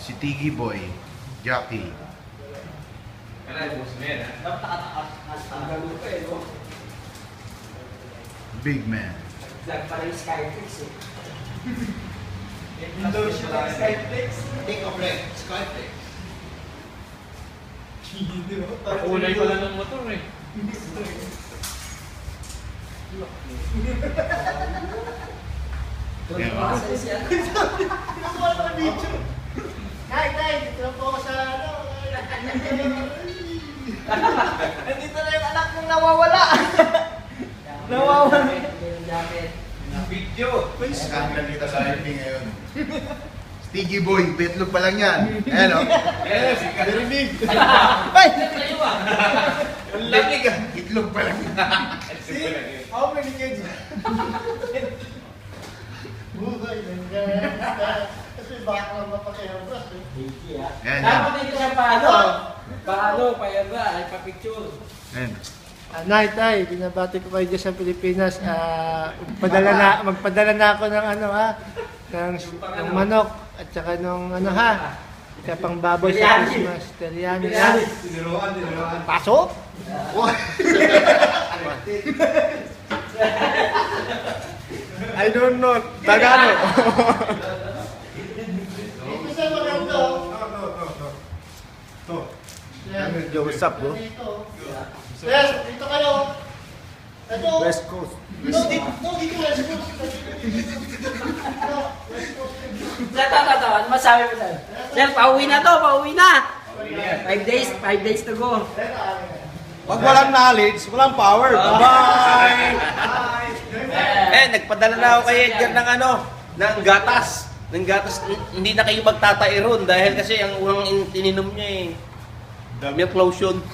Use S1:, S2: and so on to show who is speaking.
S1: Si Tiggy Boy, Jackie. Big man.
S2: Take a break. Skyflex.
S3: Kulay pala ng motor eh.
S2: Tay, dito po ako sa ano. Nandito na yung anak kong nawawala. Nawawala.
S3: Video!
S1: Scandal dito sa FB ngayon. Tiggy Boy, betlog pa lang yan. Ayan o.
S3: Yes! Narinig!
S2: Ay!
S3: Ang lamig ah!
S1: Itlog pa lang yan.
S2: See? How many kids? Buhay ng ganda. Kasi baka lang mapakayabras eh.
S1: Ayan,
S4: Dapat
S1: yan.
S4: dito siya paano? Paano? Payaba, ay papicture.
S1: Ayan.
S2: Night ay, binabati ko kayo dyan sa Pilipinas. Magpadala na ako ng ano ha, ng manok at saka nung ano ha, kaya pang baboy sa Christmas. Teriyani ha.
S3: Tiniruan.
S2: Pasok!
S1: I don't know. Tagalog.
S2: Ito sa maganda.
S1: Yo, what's up, bro?
S2: Yes, dito kayo. Ito.
S1: West Coast.
S2: No, dito West Coast.
S4: Sir, ano masabi mo sir? Sir, pauwi na to, pauwi na! 5 days to go.
S3: Pag walang knowledge, walang power. Bye-bye! Nagpadala na ako kay Edgar ng ano, ng gatas. Ng gatas, hindi na kayo magtatairon dahil kasi ang unang ininom niya milk lotion.